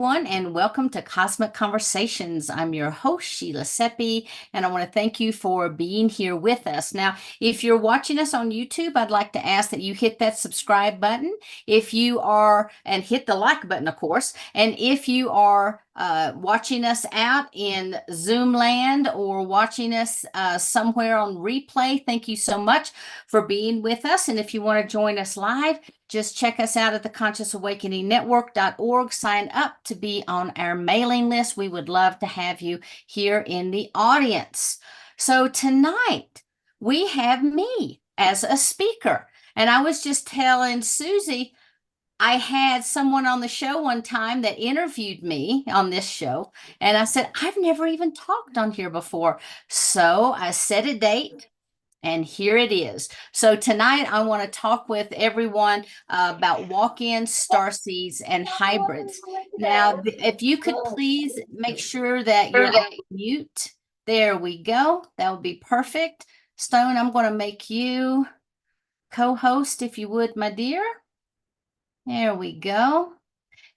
Everyone, and welcome to Cosmic Conversations. I'm your host, Sheila Seppi, and I want to thank you for being here with us. Now, if you're watching us on YouTube, I'd like to ask that you hit that subscribe button. If you are, and hit the like button, of course. And if you are watching us out in Zoom land or watching us somewhere on replay, thank you so much for being with us. And if you want to join us live, just check us out at the consciousawakeningnetwork.org. Sign up to be on our mailing list. We would love to have you here in the audience. So tonight we have me as a speaker. And I was just telling Susie, I had someone on the show one time that interviewed me on this show. And I said, I've never even talked on here before. So I set a date. And here it is. So tonight I want to talk with everyone about walk-ins, starseeds, and hybrids. Now, if you could please make sure that you're on mute. There we go. That would be perfect. Stone, I'm going to make you co-host if you would, my dear. There we go.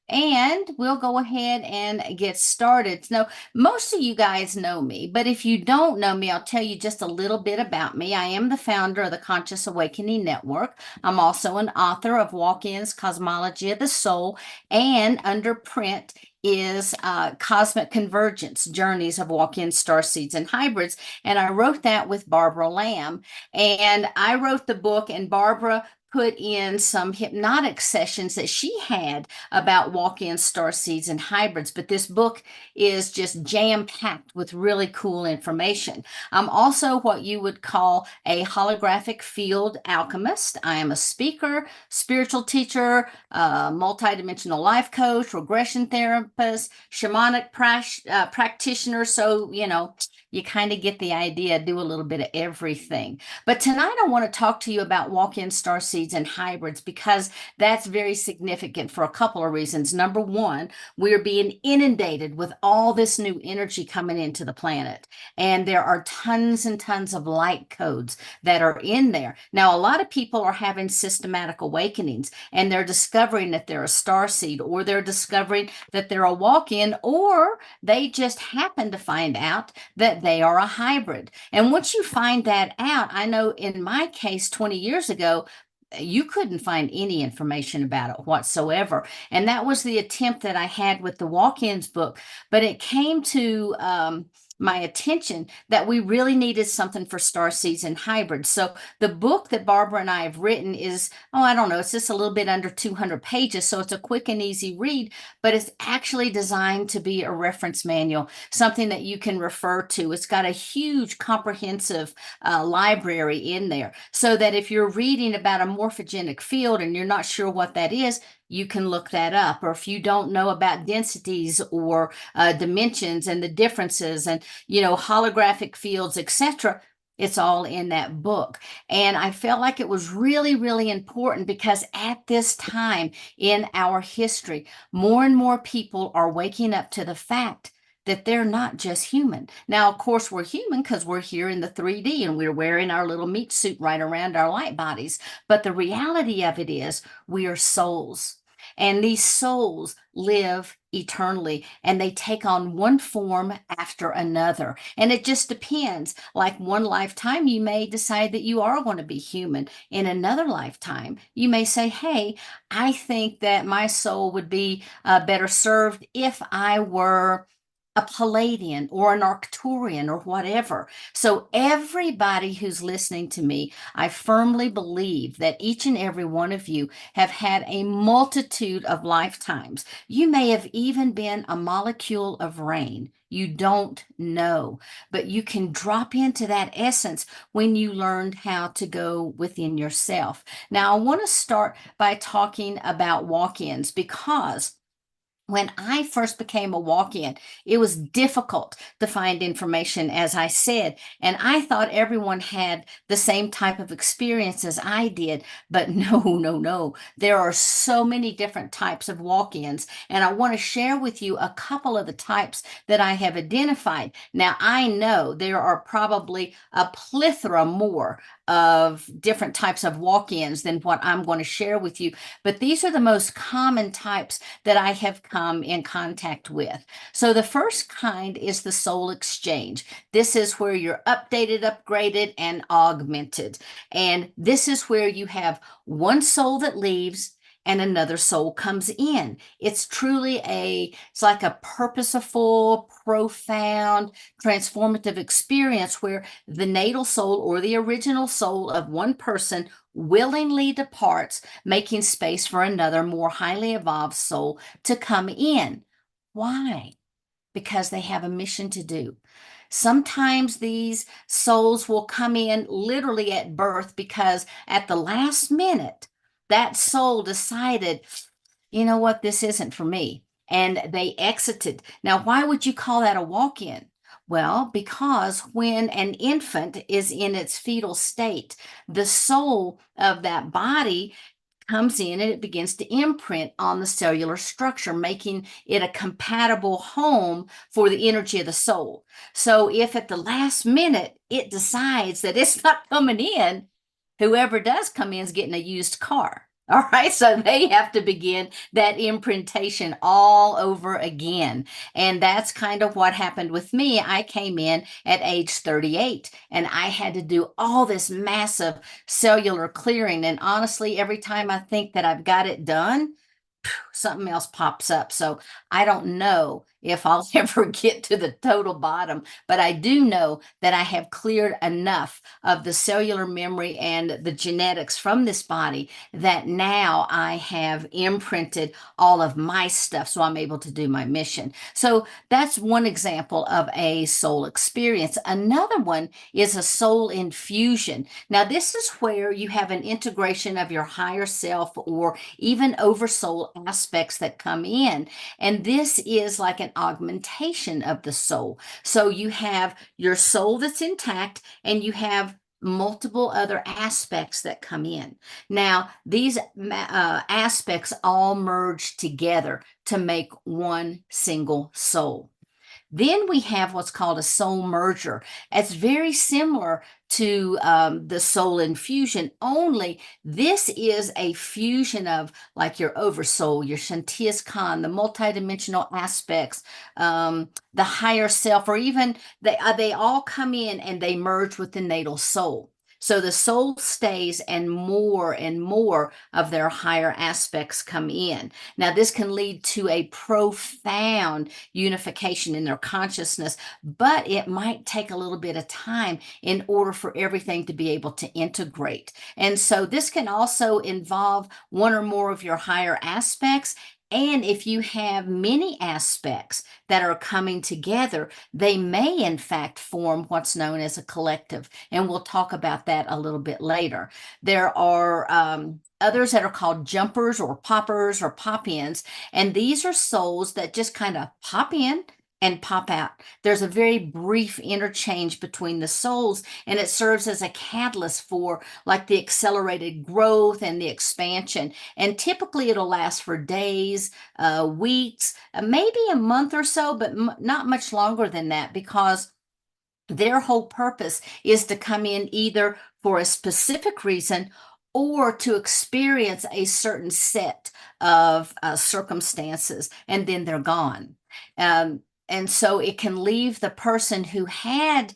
And we'll go ahead and get started. Now, most of you guys know me, but if you don't know me, I'll tell you just a little bit about me. I am the founder of the Conscious Awakening Network. I'm also an author of Walk-Ins, Cosmology of the Soul, and under print is Cosmic Convergence, Journeys of Walk-Ins, Starseeds, and Hybrids. And I wrote that with Barbara Lamb. And I wrote the book, and Barbara put in some hypnotic sessions that she had about walk-in starseeds and hybrids, but this book is just jam-packed with really cool information. I'm also what you would call a holographic field alchemist. I am a speaker, spiritual teacher, multidimensional life coach, regression therapist, shamanic practitioner. So, you kind of get the idea, do a little bit of everything. But tonight I want to talk to you about walk-in starseeds and hybrids because that's very significant for a couple of reasons. Number one, we're being inundated with all this new energy coming into the planet. And there are tons and tons of light codes that are in there. Now, a lot of people are having systematic awakenings and they're discovering that they're a starseed, or they're discovering that they're a walk-in, or they just happen to find out that they are a hybrid. And once you find that out, I know in my case 20 years ago, you couldn't find any information about it whatsoever. And that was the attempt that I had with the walk-ins book. But it came to my attention that we really needed something for starseeds and hybrids. So the book that Barbara and I have written is, I don't know, it's just a little bit under 200 pages. So it's a quick and easy read, but it's actually designed to be a reference manual, something that you can refer to. It's got a huge comprehensive library in there, so that if you're reading about a morphogenic field and you're not sure what that is, you can look that up. Or if you don't know about densities or dimensions and the differences and, holographic fields, etc., it's all in that book. And I felt like it was really, really important because at this time in our history, more and more people are waking up to the fact that they're not just human. Now, of course, we're human because we're here in the 3D and we're wearing our little meat suit right around our light bodies. But the reality of it is we are souls. And these souls live eternally and they take on one form after another. And it just depends. Like one lifetime, you may decide that you are going to be human. In another lifetime, you may say, hey, I think that my soul would be better served if I were a Palladian or an Arcturian or whatever. So everybody who's listening to me, I firmly believe that each and every one of you have had a multitude of lifetimes. You may have even been a molecule of rain. You don't know, but you can drop into that essence when you learned how to go within yourself. Now, I want to start by talking about walk-ins because when I first became a walk-in, it was difficult to find information, as I said, and I thought everyone had the same type of experience as I did, but no, no, no. There are so many different types of walk-ins, and I want to share with you a couple of the types that I have identified. Now, I know there are probably a plethora more of different types of walk-ins than what I'm going to share with you, but these are the most common types that I have come come in contact with. So the first kind is the soul exchange. This is where you're updated, upgraded, and augmented. And this is where you have one soul that leaves and another soul comes in. It's like a purposeful, profound, transformative experience where the natal soul or the original soul of one person willingly departs, making space for another more highly evolved soul to come in. Why? Because they have a mission to do. Sometimes these souls will come in literally at birth because at the last minute, that soul decided, you know what, this isn't for me. And they exited. Now, why would you call that a walk in? Well, because when an infant is in its fetal state, the soul of that body comes in and it begins to imprint on the cellular structure, making it a compatible home for the energy of the soul. So if at the last minute it decides that it's not coming in, whoever does come in is getting a used car. All right, so they have to begin that imprintation all over again. And that's kind of what happened with me. I came in at age 38 and I had to do all this massive cellular clearing. And honestly, every time I think that I've got it done, something else pops up. So I don't know if I'll ever get to the total bottom, but I do know that I have cleared enough of the cellular memory and the genetics from this body that now I have imprinted all of my stuff so I'm able to do my mission. So that's one example of a soul experience. Another one is a soul infusion. Now, this is where you have an integration of your higher self or even oversoul aspects that come in. And this is like an augmentation of the soul. So you have your soul that's intact and you have multiple other aspects that come in. Now, these aspects all merge together to make one single soul. Then we have what's called a soul merger. It's very similar to the soul infusion, only this is a fusion of like your oversoul, your Shantias Khan, the multidimensional aspects, the higher self, or even they all come in and they merge with the natal soul. So the soul stays and more of their higher aspects come in. Now, this can lead to a profound unification in their consciousness, but it might take a little bit of time in order for everything to be able to integrate. And so this can also involve one or more of your higher aspects. And if you have many aspects that are coming together, they may in fact form what's known as a collective. And we'll talk about that a little bit later. There are others that are called jumpers or poppers or pop-ins. And these are souls that just kind of pop in and pop out. There's a very brief interchange between the souls, and it serves as a catalyst for like the accelerated growth and the expansion. And typically it'll last for days, weeks, maybe a month or so, but not much longer than that, because their whole purpose is to come in either for a specific reason or to experience a certain set of circumstances, and then they're gone. And so it can leave the person who had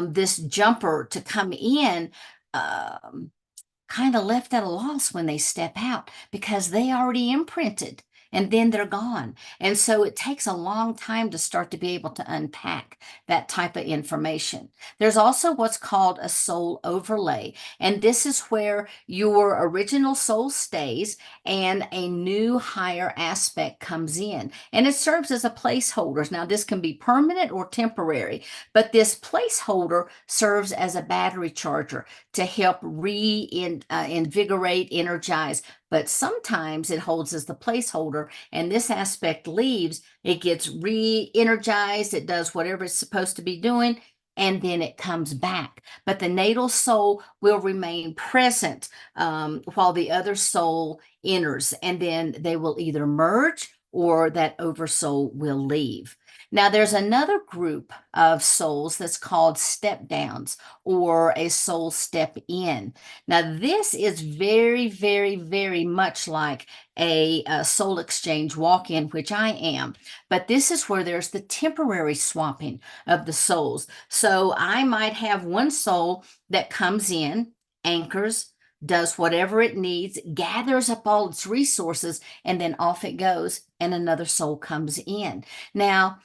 this jumper to come in kind of left at a loss when they step out because they already imprinted and then they're gone. And so it takes a long time to start to be able to unpack that type of information. There's also what's called a soul overlay. And this is where your original soul stays and a new higher aspect comes in. And it serves as a placeholder. Now, this can be permanent or temporary, but this placeholder serves as a battery charger to help invigorate, energize. But sometimes it holds as the placeholder, and this aspect leaves, it gets re-energized, it does whatever it's supposed to be doing, and then it comes back. But the natal soul will remain present while the other soul enters, and then they will either merge or that oversoul will leave. Now, there's another group of souls that's called step downs or a soul step in. Now, this is very, very, very much like a soul exchange walk in, which I am. But this is where there's the temporary swapping of the souls. So I might have one soul that comes in, anchors, does whatever it needs, gathers up all its resources, and then off it goes, and another soul comes in. Now,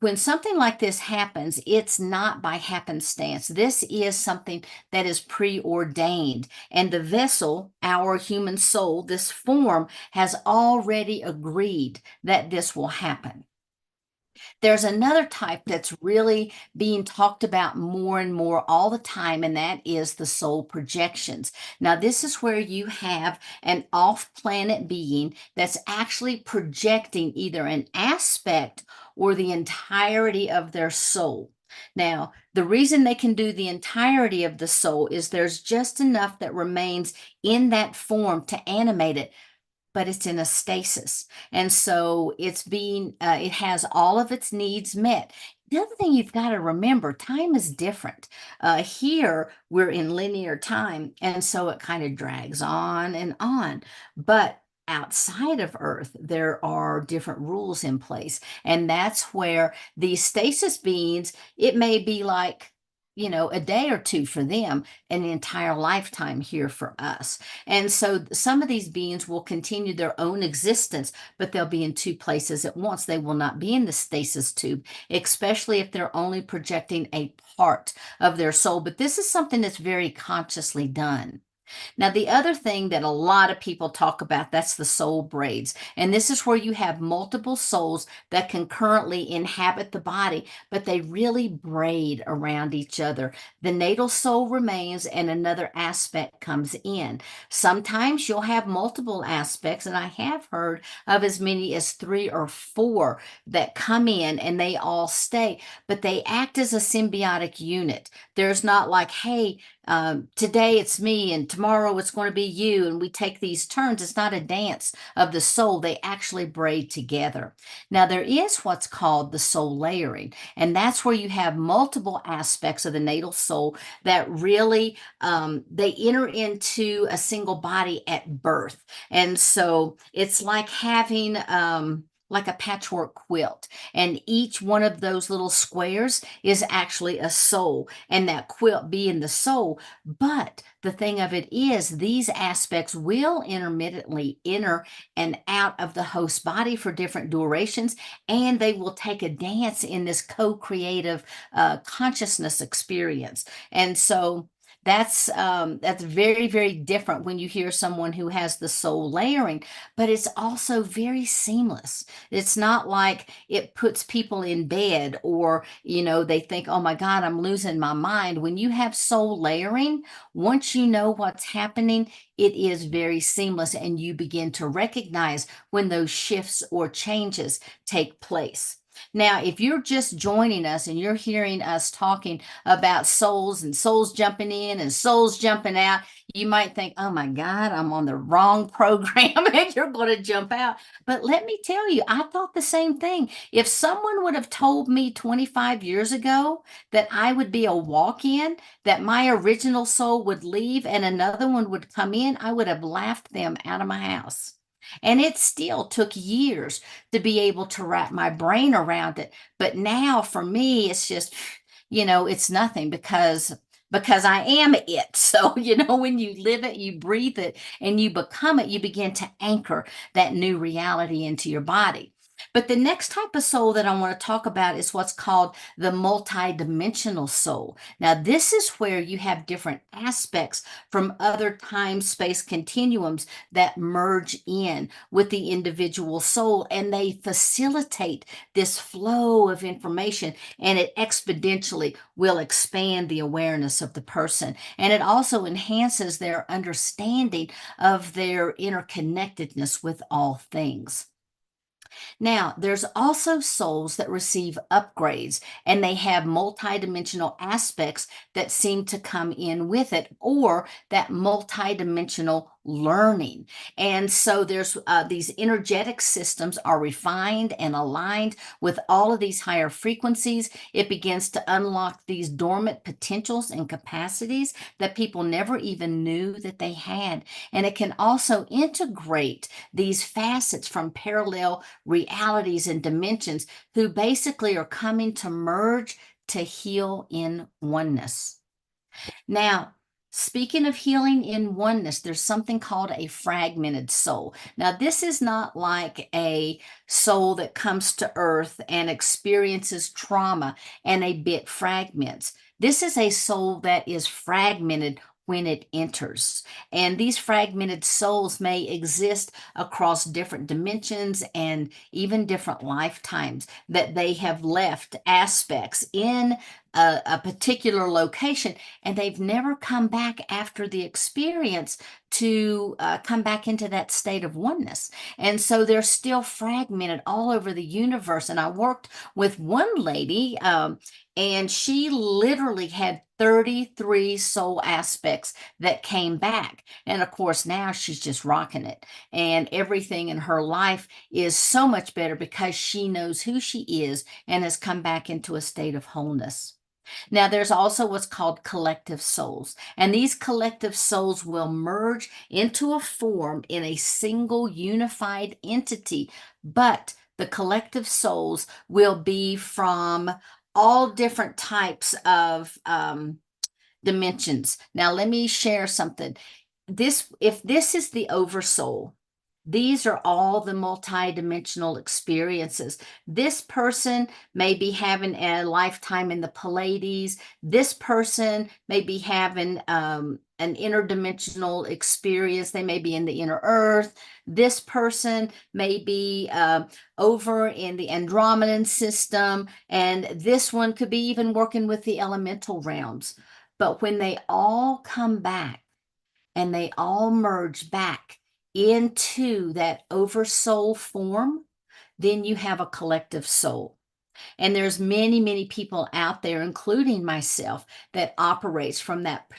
when something like this happens, it's not by happenstance. This is something that is preordained. And the vessel, our human soul, this form, has already agreed that this will happen. There's another type that's really being talked about more and more all the time, and that is the soul projections. Now, this is where you have an off-planet being that's actually projecting either an aspect or the entirety of their soul. Now, the reason they can do the entirety of the soul is there's just enough that remains in that form to animate it, but it's in a stasis. And so it has all of its needs met. The other thing you've got to remember, time is different. Here, we're in linear time, and so it kind of drags on and on. But outside of Earth, there are different rules in place. And that's where these stasis beings, it may be like, a day or two for them, an entire lifetime here for us. And so some of these beings will continue their own existence, but they'll be in two places at once. They will not be in the stasis tube, especially if they're only projecting a part of their soul. But this is something that's very consciously done. Now, the other thing that a lot of people talk about, that's the soul braids. And this is where you have multiple souls that concurrently inhabit the body, but they really braid around each other. The natal soul remains and another aspect comes in. Sometimes you'll have multiple aspects, and I have heard of as many as 3 or 4 that come in and they all stay, but they act as a symbiotic unit. There's not like, hey, today it's me and tomorrow it's going to be you, and we take these turns. It's not a dance of the soul. They actually braid together. Now, there is what's called the soul layering, and that's where you have multiple aspects of the natal soul that really they enter into a single body at birth. And so it's like having like a patchwork quilt. And each one of those little squares is actually a soul, and that quilt being the soul. But the thing of it is, these aspects will intermittently enter and out of the host body for different durations, and they will take a dance in this co-creative consciousness experience. And so that's very, very different when you hear someone who has the soul layering, but it's also very seamless. It's not like it puts people in bed or, they think, oh my God, I'm losing my mind. When you have soul layering, once you know what's happening, it is very seamless, and you begin to recognize when those shifts or changes take place. Now, if you're just joining us and you're hearing us talking about souls and souls jumping in and souls jumping out, you might think, oh my God, I'm on the wrong program and you're going to jump out. But let me tell you, I thought the same thing. If someone would have told me 25 years ago that I would be a walk-in, that my original soul would leave and another one would come in, I would have laughed them out of my house. And it still took years to be able to wrap my brain around it. But now for me, it's just, it's nothing because I am it. So, when you live it, you breathe it, and you become it, you begin to anchor that new reality into your body. But the next type of soul that I want to talk about is what's called the multidimensional soul. Now, this is where you have different aspects from other time-space continuums that merge in with the individual soul, and they facilitate this flow of information, and it exponentially will expand the awareness of the person. And it also enhances their understanding of their interconnectedness with all things. Now, there's also souls that receive upgrades, and they have multidimensional aspects that seem to come in with it, or that multidimensional learning. And so there's these energetic systems are refined and aligned with all of these higher frequencies. It begins to unlock these dormant potentials and capacities that people never even knew that they had. And it can also integrate these facets from parallel realities and dimensions who basically are coming to merge to heal in oneness. Now, speaking of healing in oneness, there's something called a fragmented soul. Now, this is not like a soul that comes to earth and experiences trauma and a bit fragments. This is a soul that is fragmented when it enters. And these fragmented souls may exist across different dimensions and even different lifetimes, that they have left aspects in a particular location, and they've never come back after the experience to come back into that state of oneness. And so they're still fragmented all over the universe. And I worked with one lady, and she literally had 33 soul aspects that came back. And of course, now she's just rocking it. And everything in her life is so much better because she knows who she is and has come back into a state of wholeness. Now, there's also what's called collective souls, and these collective souls will merge into a form in a single unified entity, but the collective souls will be from all different types of dimensions. Now, let me share something. If this is the oversoul, these are all the multidimensional experiences. This person may be having a lifetime in the Pleiades. This person may be having an interdimensional experience. They may be in the inner earth. This person may be over in the Andromedan system. And this one could be even working with the elemental realms. But when they all come back and they all merge back into that oversoul form, then you have a collective soul. And there's many, many people out there, including myself, that operates from that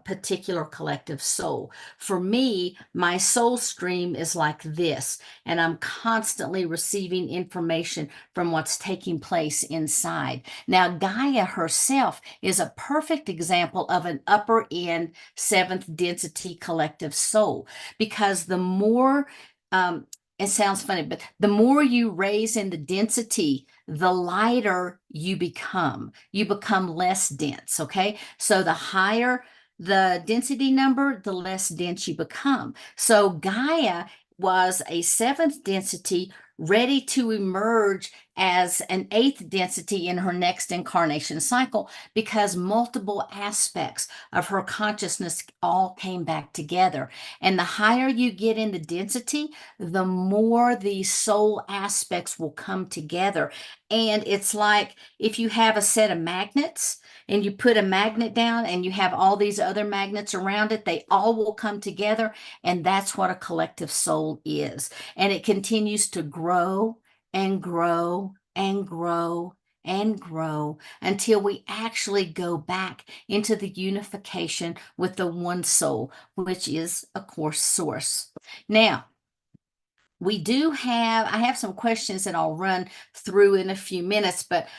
particular collective soul. For me, my soul stream is like this, and I'm constantly receiving information from what's taking place inside. Now, Gaia herself is a perfect example of an upper end seventh density collective soul, because the more it sounds funny, but the more you raise in the density, the lighter you become. You become less dense, okay? So the higher the density number, the less dense you become. So Gaia was a seventh density ready to emerge as an eighth density in her next incarnation cycle, because multiple aspects of her consciousness all came back together. And the higher you get in the density, the more the soul aspects will come together. And it's like if you have a set of magnets and you put a magnet down and you have all these other magnets around it, they all will come together. And that's what a collective soul is. And it continues to grow and grow and grow and grow until we actually go back into the unification with the one soul, which is, of course, source. Now, I have some questions that I'll run through in a few minutes, but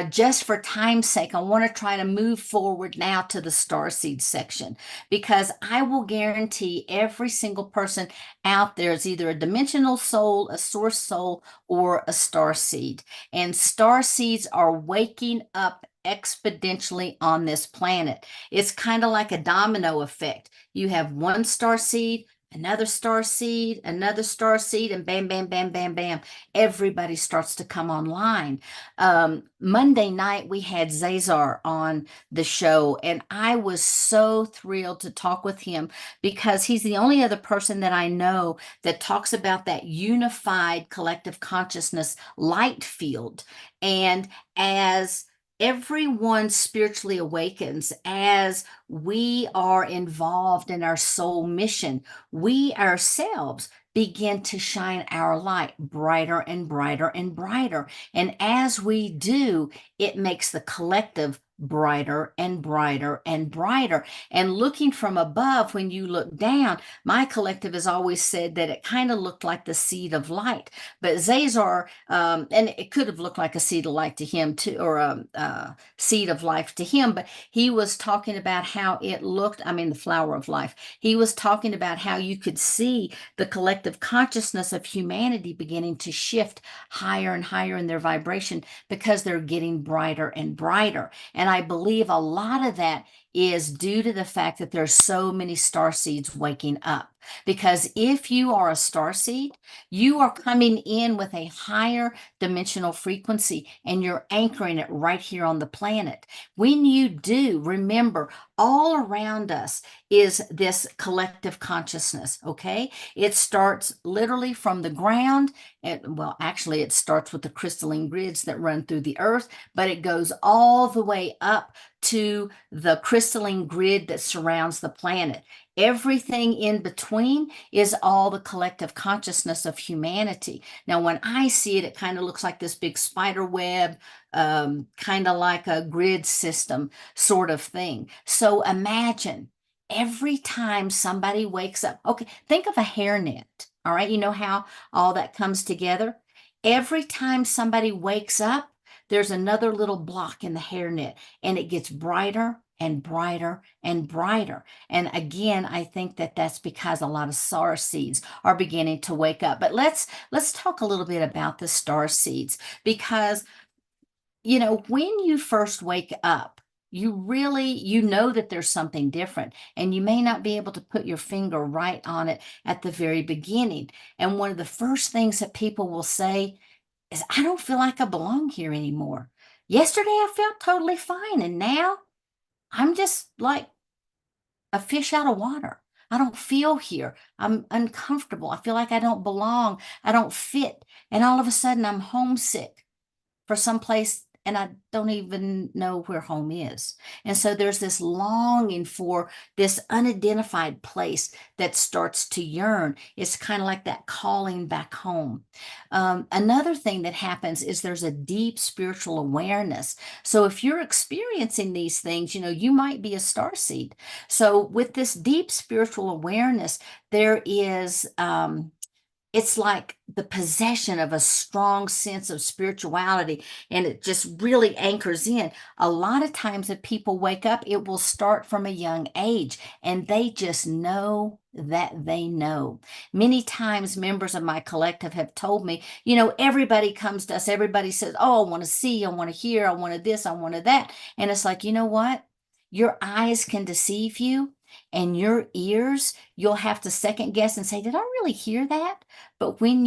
just for time's sake, I want to try to move forward now to the Starseed section, because I will guarantee every single person out there is either a dimensional soul, a source soul, or a starseed. And starseeds are waking up exponentially on this planet. It's kind of like a domino effect. You have one starseed, another star seed, another star seed, and bam, bam, bam, bam, bam. Everybody starts to come online. Monday night, we had Zazar on the show, and I was so thrilled to talk with him, because he's the only other person that I know that talks about that unified collective consciousness light field. And as everyone spiritually awakens, as we are involved in our soul mission, we ourselves begin to shine our light brighter and brighter and brighter. And as we do, it makes the collective brighter and brighter and brighter. And looking from above, when you look down, my collective has always said that it kind of looked like the seed of light. But Zazar, and it could have looked like a seed of light to him too, or a seed of life to him, but he was talking about how it looked, I mean, the flower of life. He was talking about how you could see the collective consciousness of humanity beginning to shift higher and higher in their vibration because they're getting brighter and brighter. And I believe a lot of that is due to the fact that there's so many star seeds waking up. Because if you are a star seed, you are coming in with a higher dimensional frequency and you're anchoring it right here on the planet. When you do, remember, all around us is this collective consciousness, okay? It starts literally from the ground. And, well, actually, it starts with the crystalline grids that run through the earth, but it goes all the way up to the crystalline grid that surrounds the planet. Everything in between is all the collective consciousness of humanity. Now, when I see it, it kind of looks like this big spider web, kind of like a grid system sort of thing. So imagine every time somebody wakes up, okay, think of a hairnet. All right, you know how all that comes together? Every time somebody wakes up, there's another little block in the hairnet, and it gets brighter and brighter and brighter. And again, I think that that's because a lot of star seeds are beginning to wake up. But let's talk a little bit about the star seeds, because when you first wake up, you know that there's something different, and you may not be able to put your finger right on it at the very beginning. And one of the first things that people will say is, I don't feel like I belong here anymore. Yesterday I felt totally fine, and now I'm just like a fish out of water. I don't feel here. I'm uncomfortable. I feel like I don't belong. I don't fit. And all of a sudden I'm homesick for some place, and I don't even know where home is. And so there's this longing for this unidentified place that starts to yearn. It's kind of like that calling back home. Another thing that happens is there's a deep spiritual awareness. So if you're experiencing these things, you might be a star seed. So with this deep spiritual awareness, there is it's like the possession of a strong sense of spirituality, and it just really anchors in. A lot of times if people wake up, it will start from a young age, and they just know that they know. Many times members of my collective have told me, everybody comes to us, everybody says, oh, I want to see, I want to hear, I wanted this, I wanted that. And it's like, you know what? Your eyes can deceive you, and your ears, you'll have to second guess and say, did I really hear that? But when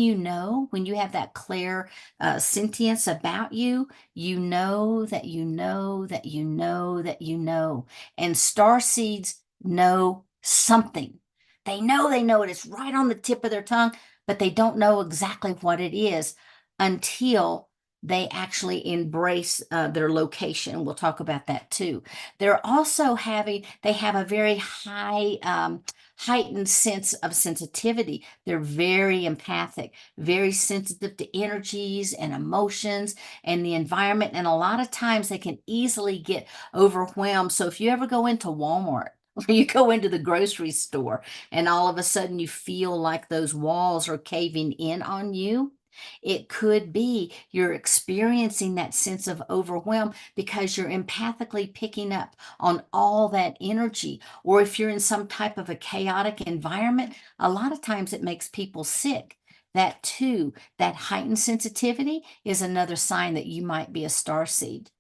when you have that clear sentience about you, you know that you know that you know that you know. And star seeds know something. They know it. It's right on the tip of their tongue, but they don't know exactly what it is until they actually embrace their location. We'll talk about that too. They have a very high, heightened sense of sensitivity. They're very empathic, very sensitive to energies and emotions and the environment. And a lot of times they can easily get overwhelmed. So if you ever go into Walmart, or you go into the grocery store, and all of a sudden you feel like those walls are caving in on you, it could be you're experiencing that sense of overwhelm because you're empathically picking up on all that energy. Or if you're in some type of a chaotic environment, a lot of times it makes people sick. That too, that heightened sensitivity is another sign that you might be a star seed.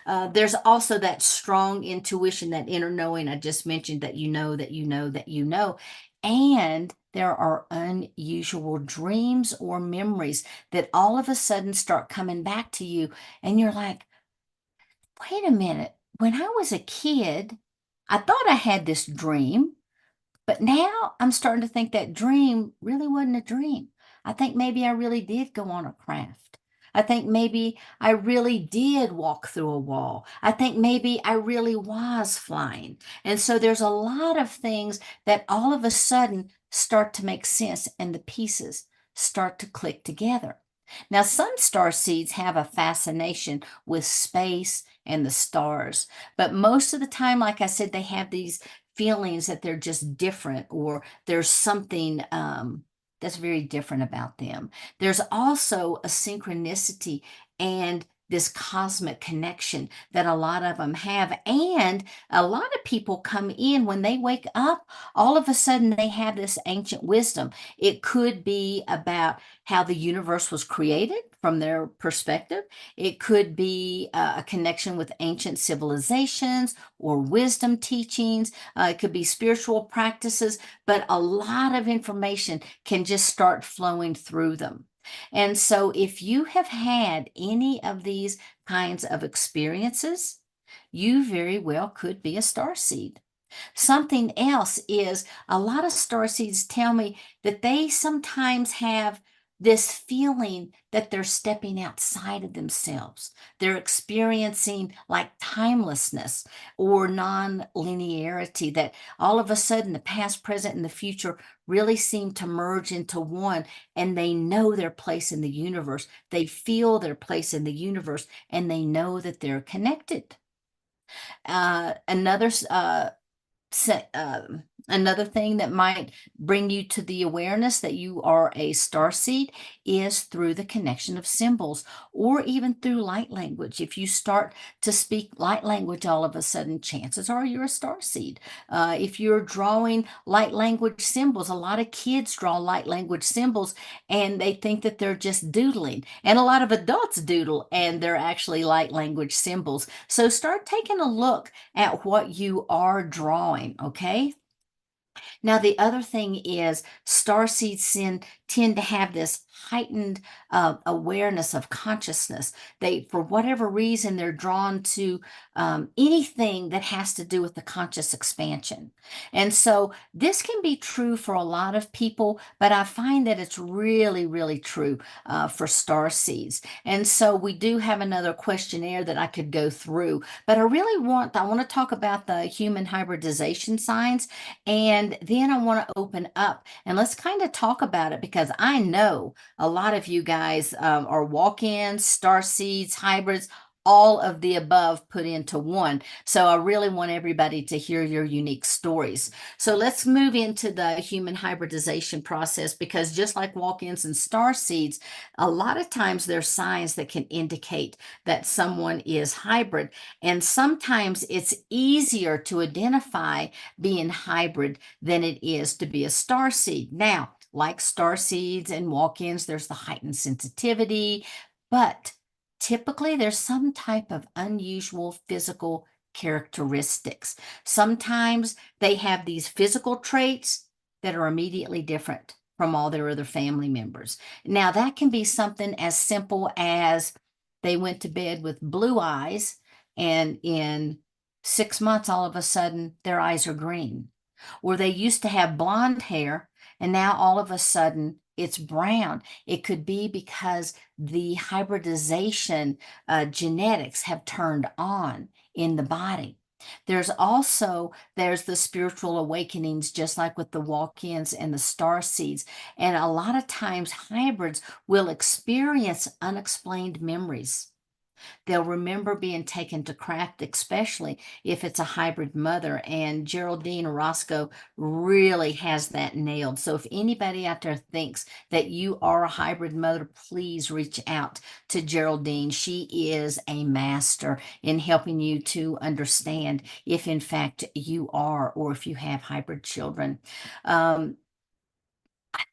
There's also that strong intuition, that inner knowing I just mentioned, that you know, that you know, that you know. And there are unusual dreams or memories that all of a sudden start coming back to you. And you're like, wait a minute. When I was a kid, I thought I had this dream. But now I'm starting to think that dream really wasn't a dream. I think maybe I really did go on a craft. I think maybe I really did walk through a wall. I think maybe I really was flying. And so there's a lot of things that all of a sudden start to make sense, and the pieces start to click together. Now, some star seeds have a fascination with space and the stars, but most of the time, like I said, they have these feelings that they're just different or there's something that's very different about them. There's also a synchronicity and this cosmic connection that a lot of them have. And a lot of people come in when they wake up, all of a sudden they have this ancient wisdom. It could be about how the universe was created from their perspective. It could be a connection with ancient civilizations or wisdom teachings. It could be spiritual practices, but a lot of information can just start flowing through them. And so, if you have had any of these kinds of experiences, you very well could be a star seed. Something else is a lot of star seeds tell me that they sometimes have this feeling that they're stepping outside of themselves. They're experiencing like timelessness or non-linearity, that all of a sudden the past, present, and the future really seem to merge into one, and they know their place in the universe. They feel their place in the universe, and they know that they're connected. Another another thing that might bring you to the awareness that you are a star seed is through the connection of symbols or even through light language. If you start to speak light language all of a sudden, chances are you're a star seed. If you're drawing light language symbols, a lot of kids draw light language symbols and they think that they're just doodling. And a lot of adults doodle and they're actually light language symbols. So start taking a look at what you are drawing, okay? Now, the other thing is starseeds tend to have this heightened awareness of consciousness. They, for whatever reason, they're drawn to anything that has to do with the conscious expansion. And so this can be true for a lot of people, but I find that it's really, really true for starseeds. And so we do have another questionnaire that I could go through, but I want to talk about the human hybridization signs, and then I want to open up and let's kind of talk about it because I know a lot of you guys are walk-ins, star seeds, hybrids, all of the above put into one. So I really want everybody to hear your unique stories. So let's move into the human hybridization process because just like walk-ins and star seeds, a lot of times there's signs that can indicate that someone is hybrid. And sometimes it's easier to identify being hybrid than it is to be a star seed. Now, like star seeds and walk-ins, there's the heightened sensitivity, but typically there's some type of unusual physical characteristics. Sometimes they have these physical traits that are immediately different from all their other family members. Now, that can be something as simple as they went to bed with blue eyes, and in 6 months, all of a sudden, their eyes are green. Or they used to have blonde hair, and now all of a sudden it's brown. It could be because the hybridization genetics have turned on in the body. There's the spiritual awakenings, just like with the walk-ins and the star seeds. And a lot of times hybrids will experience unexplained memories. They'll remember being taken to craft, especially if it's a hybrid mother. And Geraldine Orozco really has that nailed. So if anybody out there thinks that you are a hybrid mother, please reach out to Geraldine. She is a master in helping you to understand if in fact you are or if you have hybrid children.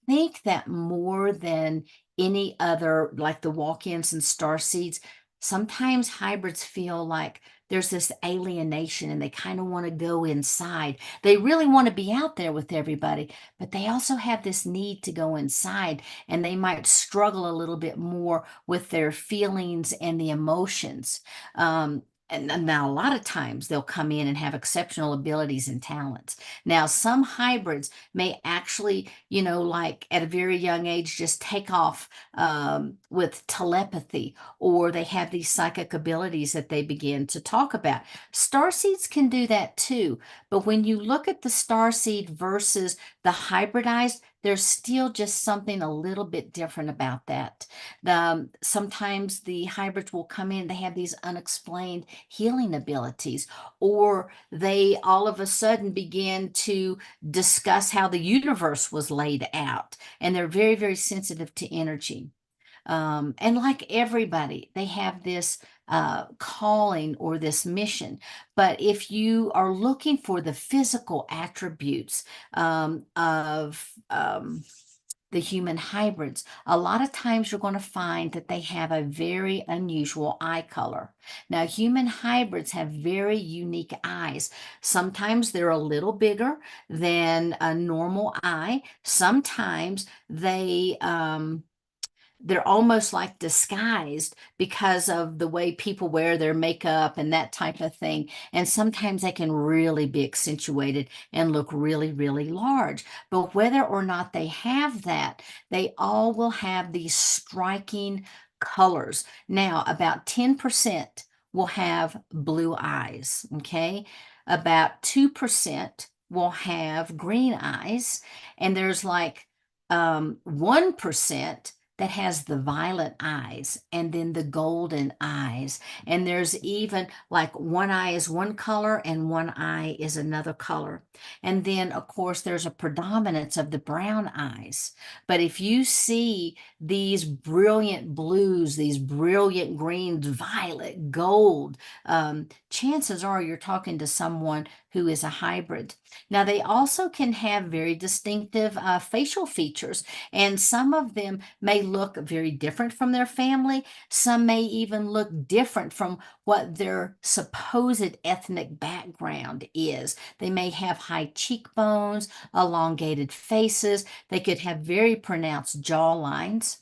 Think that more than any other, like the walk-ins and star seeds, sometimes hybrids feel like there's this alienation and they kind of want to go inside. They really want to be out there with everybody, but they also have this need to go inside, and they might struggle a little bit more with their feelings and the emotions. And now a lot of times they'll come in and have exceptional abilities and talents. Now, some hybrids may actually, like at a very young age, just take off with telepathy, or they have these psychic abilities that they begin to talk about. Starseeds can do that too. But when you look at the starseed versus the hybridized, there's still just something a little bit different about that. Sometimes the hybrids will come in, they have these unexplained healing abilities, or they all of a sudden begin to discuss how the universe was laid out, and they're very, very sensitive to energy. And like everybody, they have this calling or this mission. But if you are looking for the physical attributes of the human hybrids, a lot of times you're going to find that they have a very unusual eye color. Now, human hybrids have very unique eyes. Sometimes they're a little bigger than a normal eye. Sometimes they're almost like disguised because of the way people wear their makeup and that type of thing. And sometimes they can really be accentuated and look really, really large. But whether or not they have that, they all will have these striking colors. Now, about 10% will have blue eyes, okay? About 2% will have green eyes, and there's like 1% that has the violet eyes and then the golden eyes. And there's even like one eye is one color and one eye is another color. And then, of course, there's a predominance of the brown eyes. But if you see these brilliant blues, these brilliant greens, violet, gold, chances are you're talking to someone who is a hybrid. Now, they also can have very distinctive facial features, and some of them may look very different from their family. Some may even look different from what their supposed ethnic background is. They may have high cheekbones, elongated faces. They could have very pronounced jaw lines.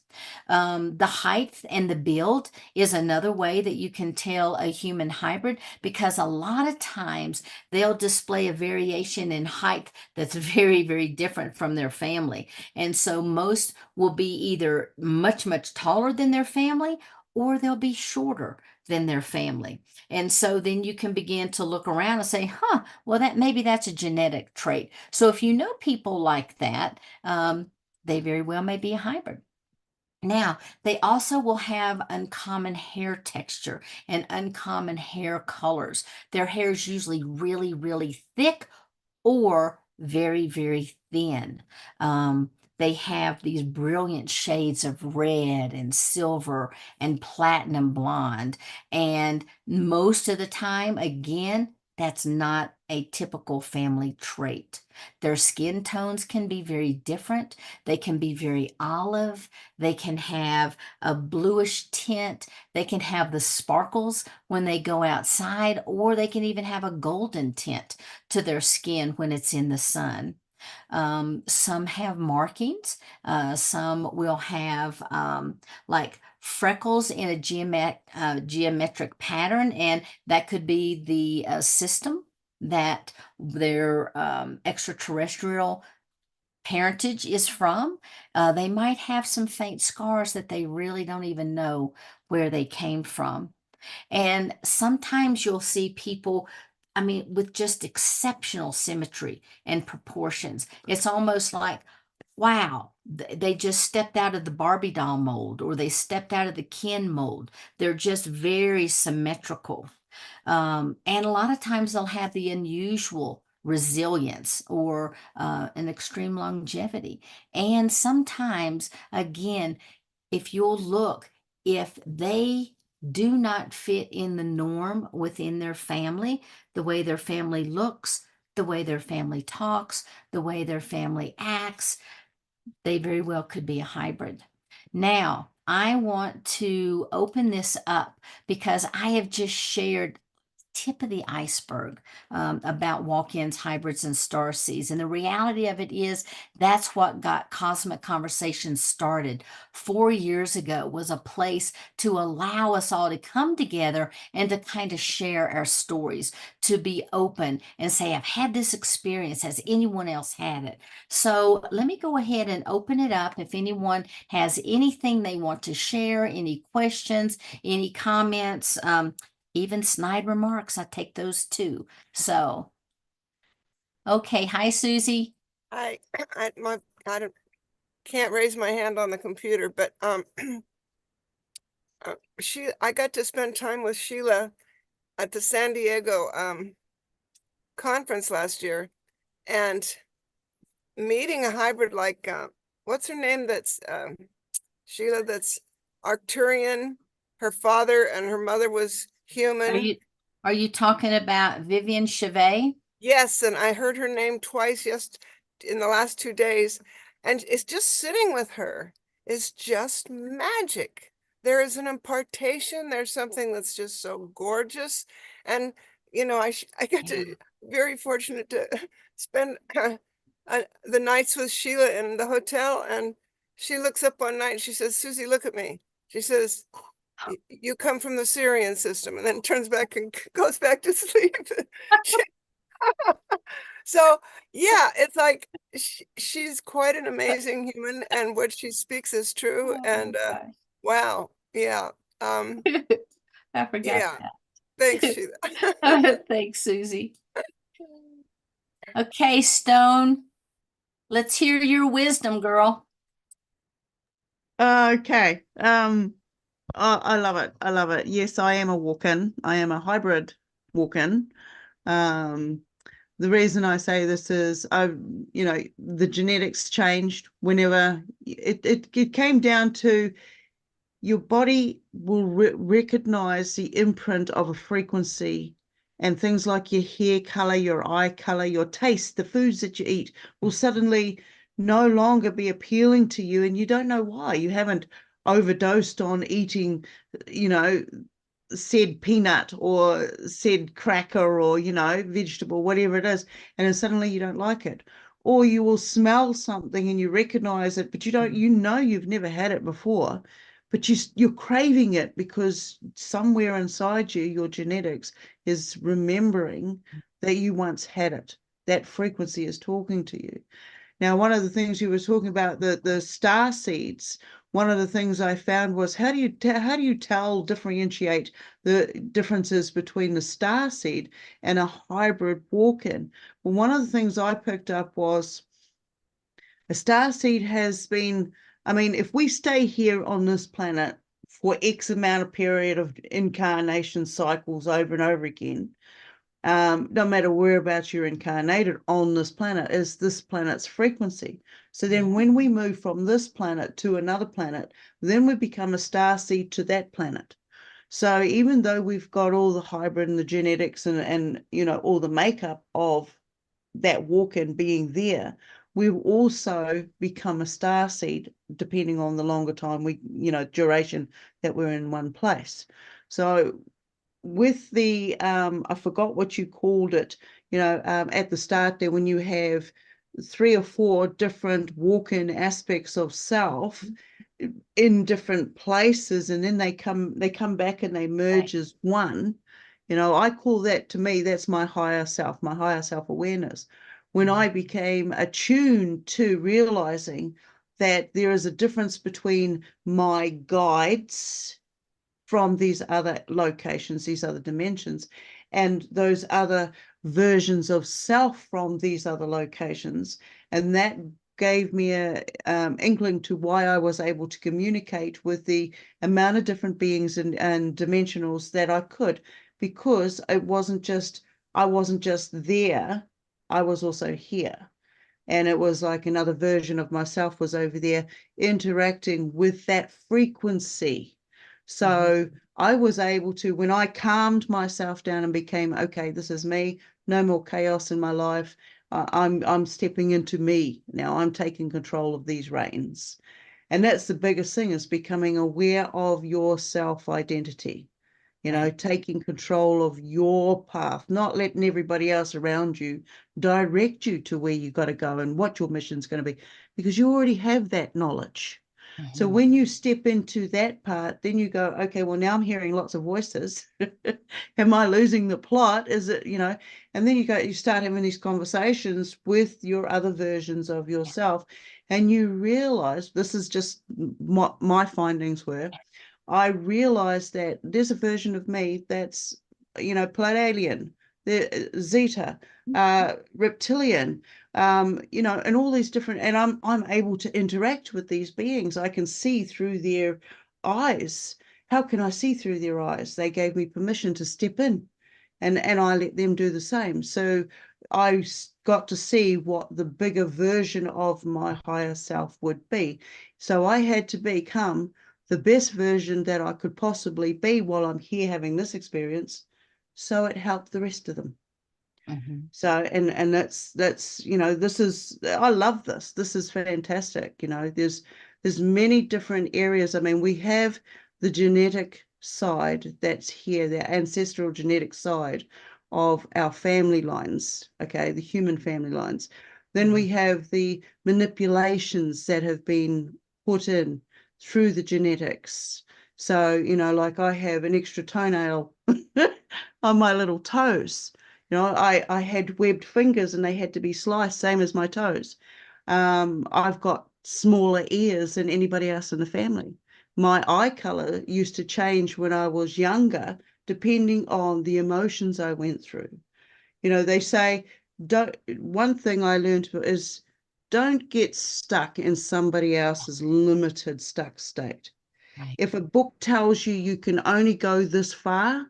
The height and the build is another way that you can tell a human hybrid, because a lot of times they'll display a variation in height that's very, very different from their family. And so most will be either much, much taller than their family, or they'll be shorter than their family. And so then you can begin to look around and say, huh, well, that maybe that's a genetic trait. So if you know people like that, they very well may be a hybrid. Now, they also will have uncommon hair texture and uncommon hair colors. Their hair is usually really, really thick or very, very thin. They have these brilliant shades of red and silver and platinum blonde. And most of the time, again, that's not a typical family trait. Their skin tones can be very different. They can be very olive. They can have a bluish tint. They can have the sparkles when they go outside, or they can even have a golden tint to their skin when it's in the sun. Some have markings. Some will have like freckles in a geometric pattern, and that could be the system that their extraterrestrial parentage is from. They might have some faint scars that they really don't even know where they came from. And sometimes you'll see people, I mean, with just exceptional symmetry and proportions. It's almost like, wow, they just stepped out of the Barbie doll mold, or they stepped out of the Ken mold. They're just very symmetrical. And a lot of times they'll have the unusual resilience or an extreme longevity. And sometimes, again, if you'll look, if they do not fit in the norm within their family, the way their family looks, the way their family talks, the way their family acts, they very well could be a hybrid. Now, I want to open this up because I have just shared tip of the iceberg about walk-ins, hybrids, and starseeds. And the reality of it is that's what got Cosmic Conversations started 4 years ago, was a place to allow us all to come together and to kind of share our stories, to be open and say, I've had this experience. Has anyone else had it? So let me go ahead and open it up. If anyone has anything they want to share, any questions, any comments, even snide remarks, I take those too. So, okay. Hi, Susie. I, I, my, I don't, can't raise my hand on the computer, but I got to spend time with Sheila at the San Diego conference last year, and meeting a hybrid like what's her name? That's Sheila. That's Arcturian. Her father and her mother was human. Are you talking about Vivian Chevet? Yes, and I heard her name twice just in the last 2 days, and it's just sitting with her is just magic. There is an impartation. There's something that's just so gorgeous, and I got to very fortunate to spend the nights with Sheila in the hotel, and she looks up one night and she says, "Susie, look at me." She says, "You come from the Syrian system," and then turns back and goes back to sleep. So yeah, it's like she's quite an amazing human, and what she speaks is true. Oh And my wow, yeah, um, gosh. I forgot yeah. Thanks, Sheila. that. Thanks, Susie. Okay, Stone, let's hear your wisdom, girl. Okay. I love it. I love it. Yes, I am a walk-in. I am a hybrid walk-in. The reason I say this is the genetics changed whenever it came down to your body will recognize the imprint of a frequency, and things like your hair color, your eye color, your taste, the foods that you eat will suddenly no longer be appealing to you, and you don't know why. You haven't overdosed on eating, said peanut or said cracker or, vegetable, whatever it is, and then suddenly you don't like it. Or you will smell something and you recognize it, but you've never had it before, but you're craving it because somewhere inside you, your genetics is remembering that you once had it. That frequency is talking to you. Now, one of the things you were talking about, the star seeds, one of the things I found was how do you differentiate the differences between the star seed and a hybrid walk-in? Well, one of the things I picked up was a star seed has been, if we stay here on this planet for X amount of period of incarnation cycles over and over again, no matter whereabouts you're incarnated on this planet, is this planet's frequency. So then when we move from this planet to another planet, then we become a star seed to that planet. So even though we've got all the hybrid and the genetics and all the makeup of that walk-in being there, we've also become a star seed depending on the longer time duration that we're in one place. So with the I forgot what you called it, at the start there, when you have 3 or 4 different walk-in aspects of self in different places, and then they come back and they merge as one. I call that, to me, that's my higher self-awareness. When I became attuned to realizing that there is a difference between my guides from these other locations, these other dimensions, and those other versions of self from these other locations. And that gave me a inkling to why I was able to communicate with the amount of different beings and dimensionals that I could, because I wasn't just there, I was also here. And it was like another version of myself was over there interacting with that frequency. So I was able to, when I calmed myself down and became, okay, this is me, no more chaos in my life. I'm stepping into me now. I'm taking control of these reins. And that's the biggest thing, is becoming aware of your self-identity. Taking control of your path, not letting everybody else around you direct you to where you got to go and what your mission's going to be, because you already have that knowledge. So when you step into that part, then you go, okay, well, now I'm hearing lots of voices. Am I losing the plot? Is it, and then you start having these conversations with your other versions of yourself, and you realize, this is just what my findings were. I realized that there's a version of me that's, Pleiadian, the Zeta, reptilian, and all these different, and I'm able to interact with these beings. I can see through their eyes. How can I see through their eyes? They gave me permission to step in, and I let them do the same. So I got to see what the bigger version of my higher self would be. So I had to become the best version that I could possibly be while I'm here having this experience. So it helped the rest of them. Mm-hmm. So and that's this is, I love this. This is fantastic. There's many different areas. I mean, we have the genetic side that's here, the ancestral genetic side of our family lines, okay, the human family lines. Then we have the manipulations that have been put in through the genetics. So, like I have an extra toenail on my little toes. I had webbed fingers and they had to be sliced, same as my toes. I've got smaller ears than anybody else in the family. My eye color used to change when I was younger, depending on the emotions I went through. They say, don't, one thing I learned is don't get stuck in somebody else's limited stuck state. Right. If a book tells you you can only go this far,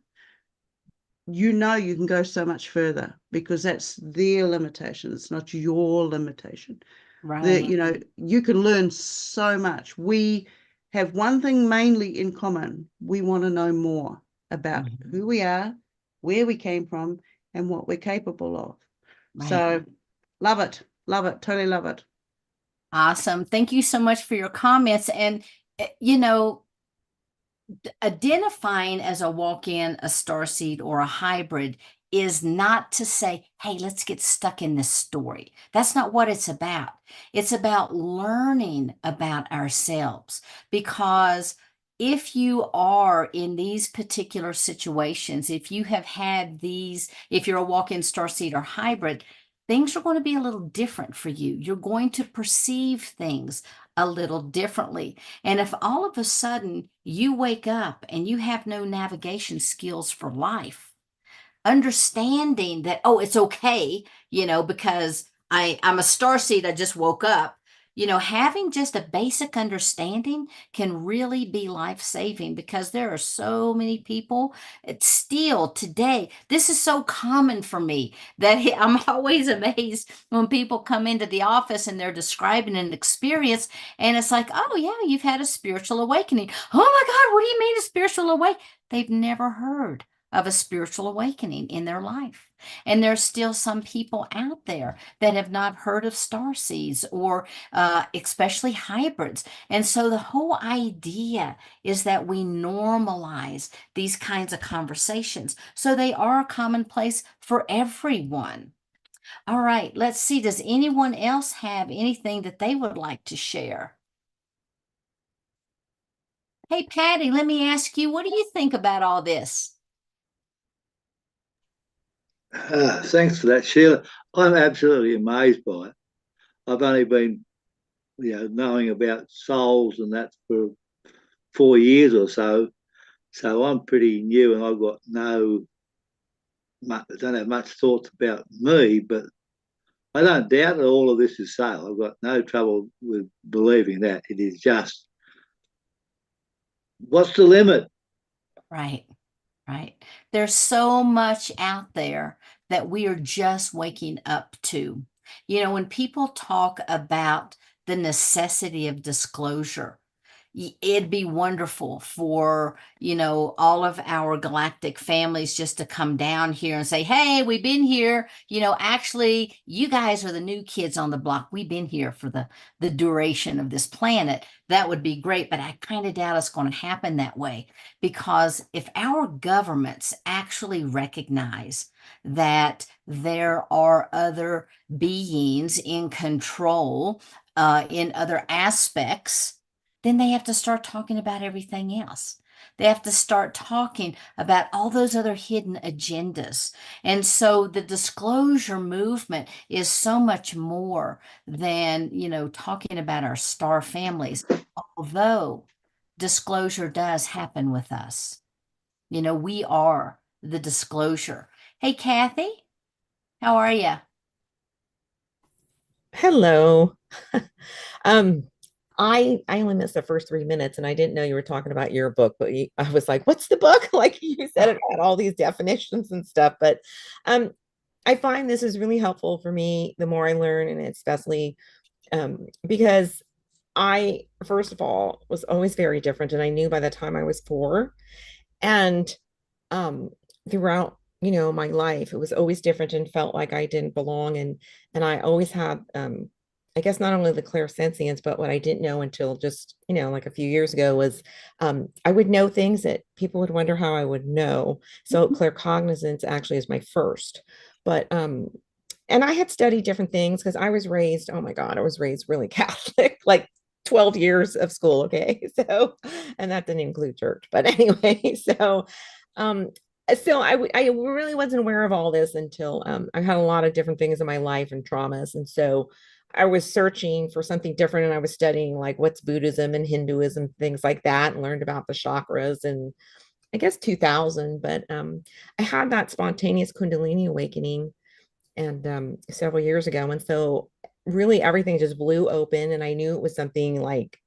you can go so much further because that's their limitation. It's not your limitation. Right. You can learn so much. We have one thing mainly in common. We want to know more about Mm-hmm. who we are, where we came from, and what we're capable of. Right. So love it, totally love it. Awesome. Thank you so much for your comments. And, identifying as a walk-in, a starseed, or a hybrid is not to say, hey, let's get stuck in this story. That's not what it's about. It's about learning about ourselves, because if you are in these particular situations, if you have had these, if you're a walk-in, starseed, or hybrid, things are going to be a little different for you. You're going to perceive things a little differently. And if all of a sudden you wake up and you have no navigation skills for life, understanding that, oh, it's okay, because I'm a starseed, I just woke up. Having just a basic understanding can really be life-saving, because there are so many people, it's still today, this is so common for me that I'm always amazed when people come into the office and they're describing an experience, and it's like, oh yeah, you've had a spiritual awakening. Oh my God, what do you mean a spiritual awakening? They've never heard of a spiritual awakening in their life. And there's still some people out there that have not heard of star seeds, or especially hybrids. And so the whole idea is that we normalize these kinds of conversations so they are commonplace for everyone. All right, let's see. Does anyone else have anything that they would like to share? Hey, Patty, let me ask you, what do you think about all this? Thanks for that, Sheila. I'm absolutely amazed by it. I've only been, knowing about souls and that for 4 years or so. So I'm pretty new, and I've got don't have much thoughts about me, but I don't doubt that all of this is so. I've got no trouble with believing that. It is just, what's the limit? Right. Right. There's so much out there that we are just waking up to. When people talk about the necessity of disclosure, it'd be wonderful for, all of our galactic families just to come down here and say, hey, we've been here. Actually, you guys are the new kids on the block. We've been here for the duration of this planet. That would be great, but I kind of doubt it's going to happen that way, because if our governments actually recognize that there are other beings in control, in other aspects, then they have to start talking about everything else. They have to start talking about all those other hidden agendas. And so the disclosure movement is so much more than, talking about our star families, although disclosure does happen with us. We are the disclosure. Hey, Kathy, how are you? Hello. Um, I only missed the first 3 minutes and I didn't know you were talking about your book, but I was like, what's the book? Like you said, it had all these definitions and stuff. But um, I find this is really helpful for me the more I learn, and especially because I, first of all, was always very different. And I knew by the time I was 4. And um, throughout, my life, it was always different and felt like I didn't belong. And I always had, I guess not only the clairsentience, but what I didn't know until just, like a few years ago was I would know things that people would wonder how I would know. So claircognizance actually is my first. But and I had studied different things because I was raised, oh my God, I was raised really Catholic, like 12 years of school. Okay. So, and that didn't include church, but anyway, um, I really wasn't aware of all this until I had a lot of different things in my life and traumas. And so I was searching for something different, and I was studying like what's Buddhism and Hinduism, things like that, and learned about the chakras and I guess 2000. But I had that spontaneous Kundalini awakening and several years ago. And so really everything just blew open, and I knew it was something like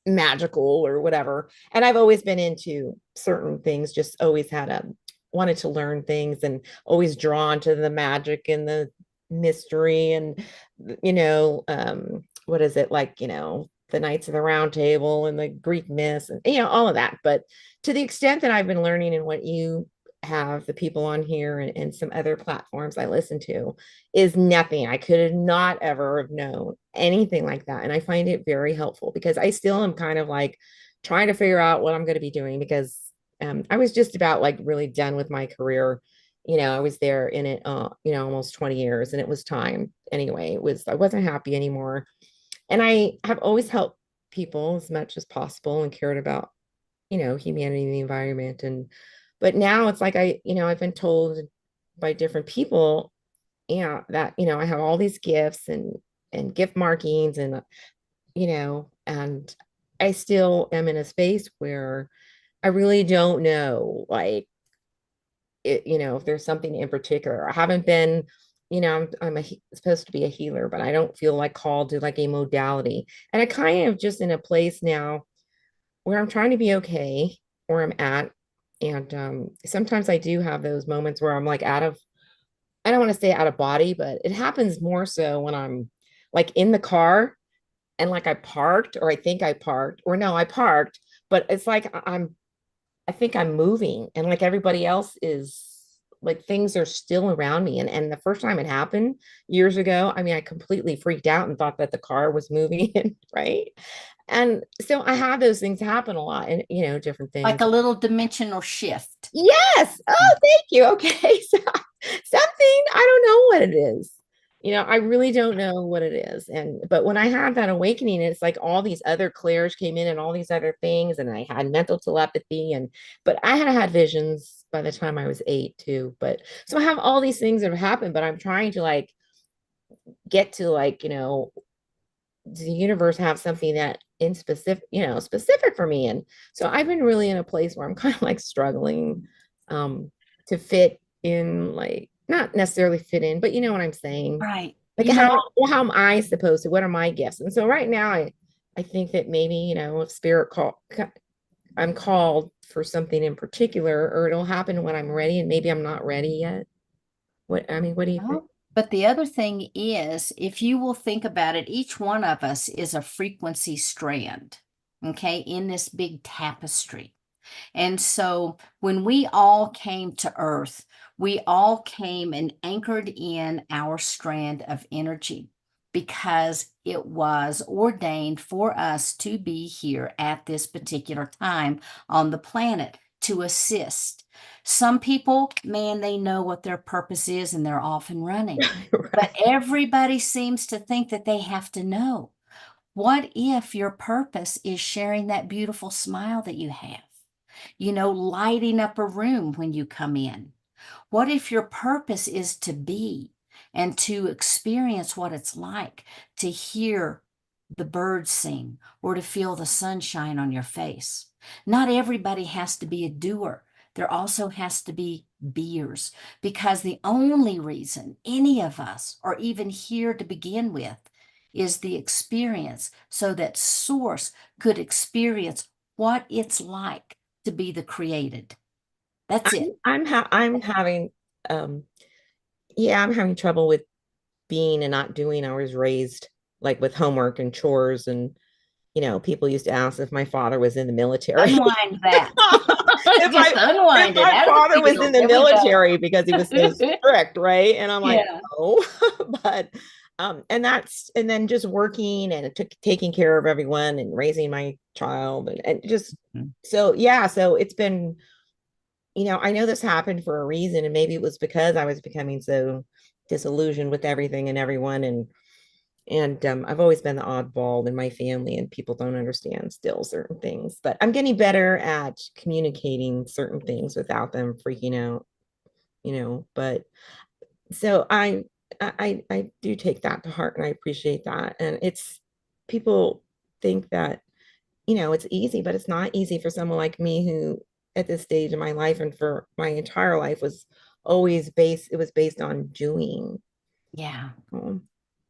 magical or whatever. And I've always been into certain things, just always had a wanted to learn things and always drawn to the magic and the mystery and what is it like, the Knights of the Round Table and the Greek myths and all of that. But to the extent that I've been learning and what you have, the people on here and some other platforms I listen to, is nothing. I could have not ever have known anything like that. And I find it very helpful because I still am kind of like trying to figure out what I'm going to be doing because I was just about like really done with my career. I was there in it, almost 20 years, and it was time anyway. I wasn't happy anymore. And I have always helped people as much as possible and cared about, humanity and the environment. But now it's like I've been told by different people, that, I have all these gifts and gift markings and I still am in a space where I really don't know, like, if there's something in particular. I haven't been, I'm supposed to be a healer, but I don't feel like called to like a modality. And I kind of just in a place now where I'm trying to be okay where I'm at. And sometimes I do have those moments where I'm like I don't want to say out of body, but it happens more so when I'm like in the car and like I parked, or I think I parked, or no, I parked, but it's like I think I'm moving, and like everybody else is, like things are still around me. And the first time it happened years ago, I mean, I completely freaked out and thought that the car was moving, right? And so I have those things happen a lot, and different Like things. a little dimensional shift. Yes. Oh, thank you. Okay. So something, I don't know what it is. I really don't know what it is. But when I had that awakening, it's like all these other clairs came in and all these other things, and I had mental telepathy, but I had visions by the time I was 8 too. But so I have all these things that have happened, but I'm trying to like get to like, the universe have something that in specific for me. And so I've been really in a place where I'm kind of like struggling to fit in, like not necessarily fit in, but you know what I'm saying? Right. Like how am I supposed to, what are my gifts? And so right now I think that maybe, if spirit I'm called for something in particular, or it'll happen when I'm ready, and maybe I'm not ready yet. What do you think? Oh, but the other thing is, if you will think about it, each one of us is a frequency strand, okay, in this big tapestry. And so when we all came to Earth, we all came and anchored in our strand of energy because it was ordained for us to be here at this particular time on the planet to assist. Some people, man, they know what their purpose is and they're off and running. But Right. everybody seems to think that they have to know. What if your purpose is sharing that beautiful smile that you have? Lighting up a room when you come in. What if your purpose is to be and to experience what it's like to hear the birds sing or to feel the sunshine on your face? Not everybody has to be a doer. there also has to be beers, because the only reason any of us are even here to begin with is the experience, so that Source could experience what it's like to be the created. That's it. I'm having yeah, I'm having trouble with being and not doing. I was raised like with homework and chores, and people used to ask if my father was in the military. Unwind that. if Just unwind my it. father was in the There we go. military, because he was so strict, right? And I'm like, Yeah. oh, but and then just working and taking care of everyone and raising my child, and just so yeah, so it's been, I know this happened for a reason, and maybe it was because I was becoming so disillusioned with everything and everyone, and I've always been the oddball in my family, and people don't understand still certain things, but I'm getting better at communicating certain things without them freaking out, but so I do take that to heart, and I appreciate that. And people think that, it's easy, but it's not easy for someone like me, who at this stage in my life and for my entire life was based on doing. Yeah. Um,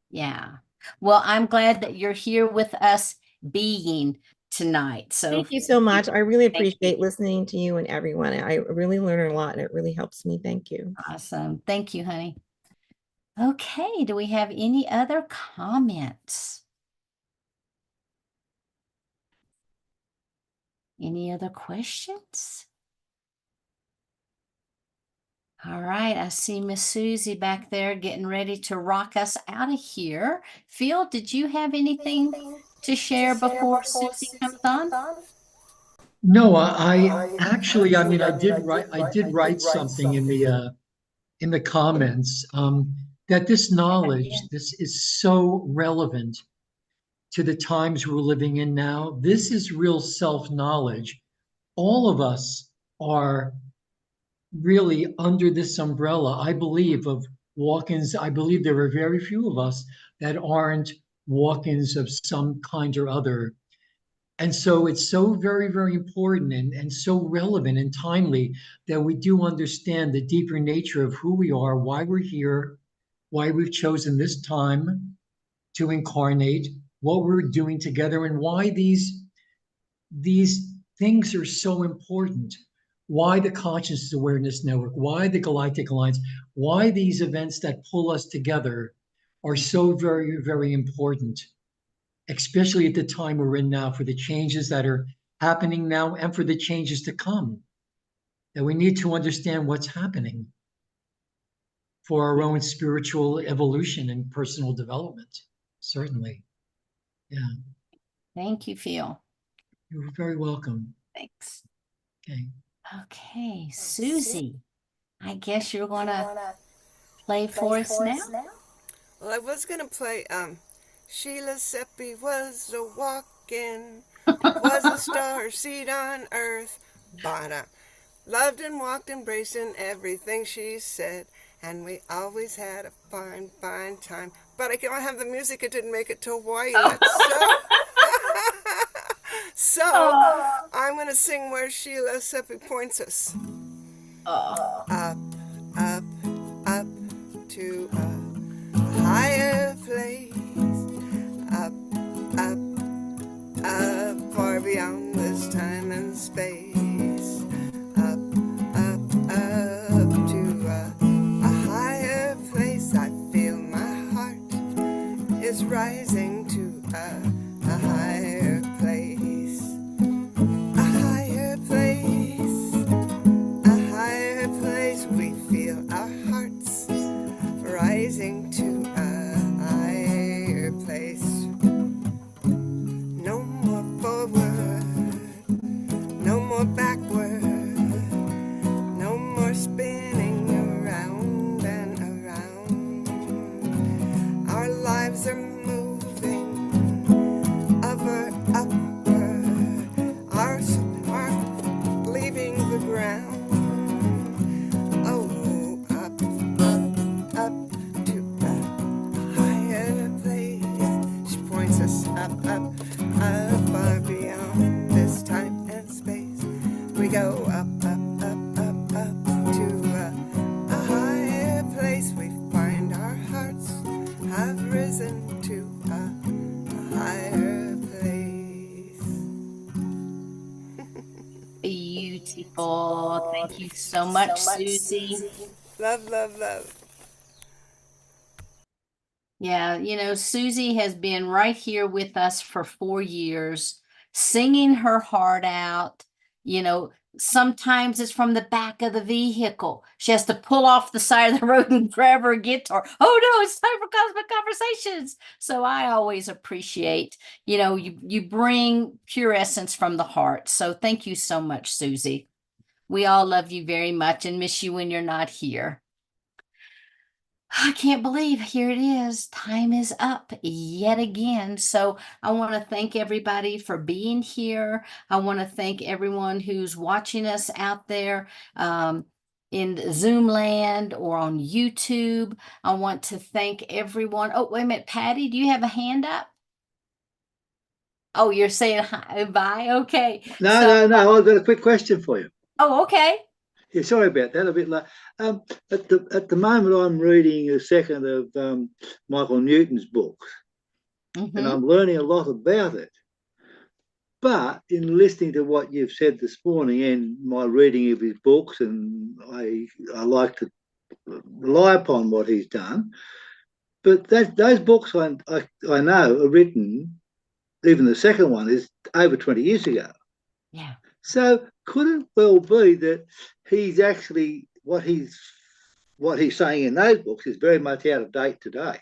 Yeah. Well, I'm glad that you're here with us being tonight. So Thank you so much. I really Thank you. appreciate listening to you and everyone. I really learn a lot, and it really helps me. Thank you. Awesome. Thank you, honey. Okay. Do we have any other comments? Any other questions? All right, I see Miss Susie back there getting ready to rock us out of here. Phil, did you have anything to share before Susie comes on? No, I actually, I mean, I did write something in the comments, that this knowledge, this is so relevant to the times we're living in now. This is real self-knowledge. All of us are really under this umbrella, I believe, of walk-ins. I believe there are very few of us that aren't walk-ins of some kind or other. And so it's so very, very important and so relevant and timely that we do understand the deeper nature of who we are, why we're here, why we've chosen this time to incarnate, what we're doing together, and why these things are so important. Why the Consciousness Awareness Network, why the Galactic Alliance, why these events that pull us together are so very, very important, especially at the time we're in now, for the changes that are happening now and for the changes to come. That we need to understand what's happening for our own spiritual evolution and personal development. Certainly. Yeah. Thank you, Phil. You're very welcome. Thanks. Okay. Okay, Susie, I guess you're going to play for us now? Well, I was going to play, Sheila Seppi was a walking, was a star seed on earth, but loved and walked embracing everything she said, and we always had a fine, fine time. But I can't have the music, it didn't make it to Hawaii yet, so I'm going to sing where Sheila Seppi points us. Up, up, up to a higher place. Up, up, up, far beyond this time and space. Up, up, up to a higher place. I feel my heart is rising to a higher place. A higher place. A higher place. We feel our hearts rising Thank you so much, Susie. Love, love, love. Yeah, Susie has been right here with us for 4 years, singing her heart out. You know, Sometimes it's from the back of the vehicle. She has to pull off the side of the road and grab her guitar. Oh no, it's time for Cosmic Conversations. So I always appreciate, you bring pure essence from the heart. So thank you so much, Susie. We all love you very much and miss you when you're not here. I can't believe here it is. Time is up yet again. So I want to thank everybody for being here. I want to thank everyone who's watching us out there in Zoom land or on YouTube. I want to thank everyone. Oh, wait a minute, Patty, do you have a hand up? Oh, you're saying hi, bye. Okay. No. I've got a quick question for you. Oh, okay. Yeah, sorry about that. A bit late. At the moment, I'm reading a second of Michael Newton's books, and I'm learning a lot about it. But in listening to what you've said this morning and my reading of his books, and I like to rely upon what he's done. But those books I know are written. Even the second one is over 20 years ago. Yeah. So could it well be that he's actually what he's saying in those books is very much out of date today?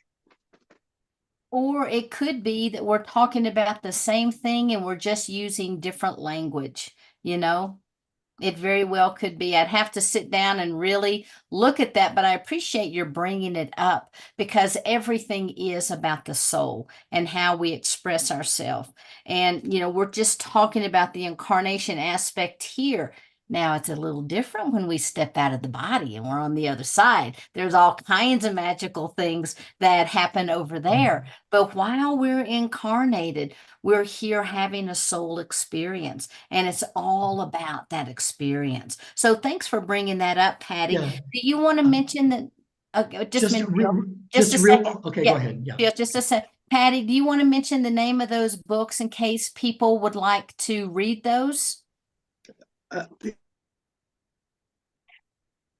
Or it could be that we're talking about the same thing and we're just using different language, It very well could be. I'd have to sit down and really look at that, but I appreciate your bringing it up because everything is about the soul and how we express ourselves. And, we're just talking about the incarnation aspect here. Now, it's a little different when we step out of the body and we're on the other side. There's all kinds of magical things that happen over there. But while we're incarnated, we're here having a soul experience, and it's all about that experience. So thanks for bringing that up, Patty. Yeah. Do you want to mention that? Just a just second. real. Okay, Yeah, go ahead. Yeah. just a sec. Patty, do you want to mention the name of those books in case people would like to read those?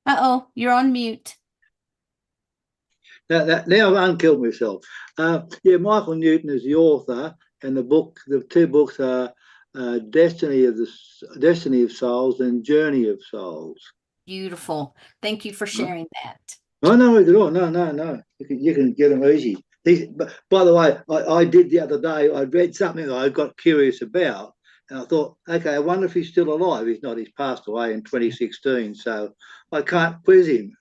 Uh-oh, you're on mute. Now I've unkilled myself. Michael Newton is the author, and the two books are Destiny of Souls and Journey of Souls. Beautiful. Thank you for sharing that. Oh, no worries at all. No. You can get them easy. By the way, I did the other day. I read something that I got curious about, and I thought, okay, I wonder if he's still alive. He's not. He's passed away in 2016, so I can't quiz him.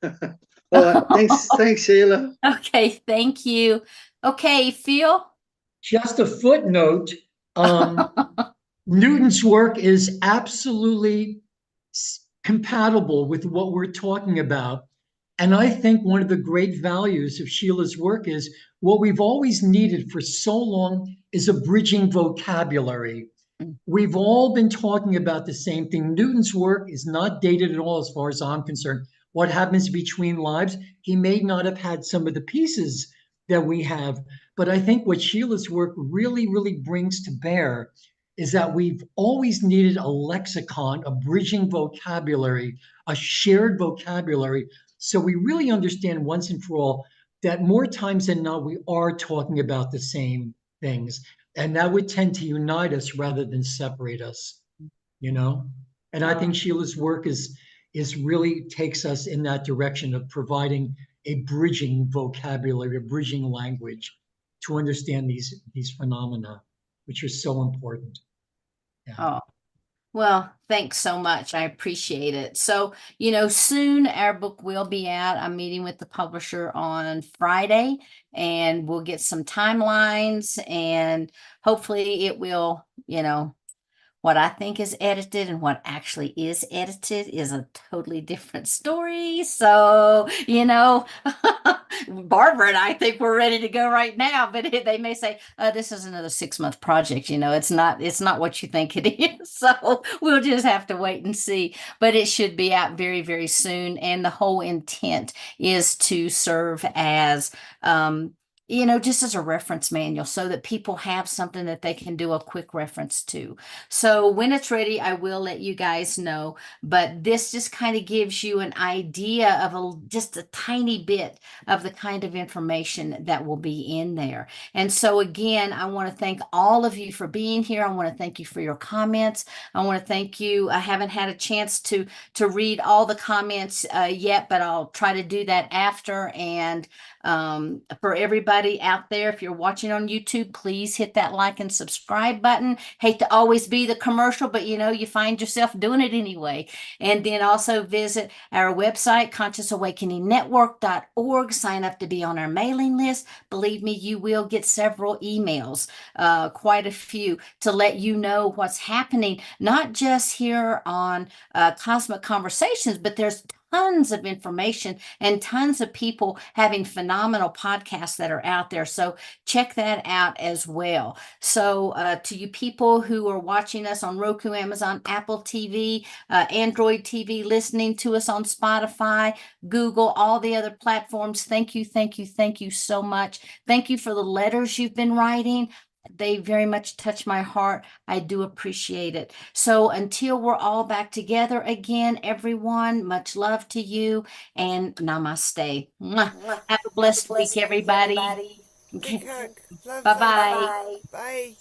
All right, thanks, Sheila. Okay, thank you. Okay, Phil. Just a footnote. Newton's work is absolutely compatible with what we're talking about. And I think one of the great values of Sheila's work is what we've always needed for so long is a bridging vocabulary. We've all been talking about the same thing. Newton's work is not dated at all as far as I'm concerned. What happens between lives, he may not have had some of the pieces that we have. But I think what Sheila's work really, really brings to bear is that we've always needed a lexicon, a bridging vocabulary, a shared vocabulary. So we really understand once and for all that more times than not, we are talking about the same things. And that would tend to unite us rather than separate us, And I think Sheila's work is really takes us in that direction of providing a bridging vocabulary, a bridging language to understand these phenomena, which are so important. Yeah. Oh, well, thanks so much. I appreciate it. So, soon our book will be out. I'm meeting with the publisher on Friday, and we'll get some timelines, and hopefully it will, what I think is edited and what actually is edited is a totally different story. So, Barbara and I think we're ready to go right now, but they may say, this is another 6-month project. It's not what you think it is. So we'll just have to wait and see, but it should be out very, very soon. And the whole intent is to serve as, just as a reference manual so that people have something that they can do a quick reference to. So when it's ready, I will let you guys know. But this just kind of gives you an idea of just a tiny bit of the kind of information that will be in there. And so again, I want to thank all of you for being here. I want to thank you for your comments. I want to thank you. I haven't had a chance to read all the comments yet, but I'll try to do that after. And for everybody out there, if you're watching on YouTube, please hit that like and subscribe button. Hate to always be the commercial, but you find yourself doing it anyway. And then also visit our website, consciousawakeningnetwork.org. Sign up to be on our mailing list. Believe me, you will get several emails, quite a few, to let you know what's happening, not just here on Cosmic Conversations, but there's tons of information and tons of people having phenomenal podcasts that are out there. So check that out as well. So to you people who are watching us on Roku, Amazon, Apple TV, Android TV, listening to us on Spotify, Google, all the other platforms, thank you, thank you, thank you so much. Thank you for the letters you've been writing. They very much touch my heart. I do appreciate it. So until we're all back together again, everyone, much love to you and namaste. Mwah. Have a blessed week, everybody. Big Okay. hug. Love, love. Bye-bye. Bye.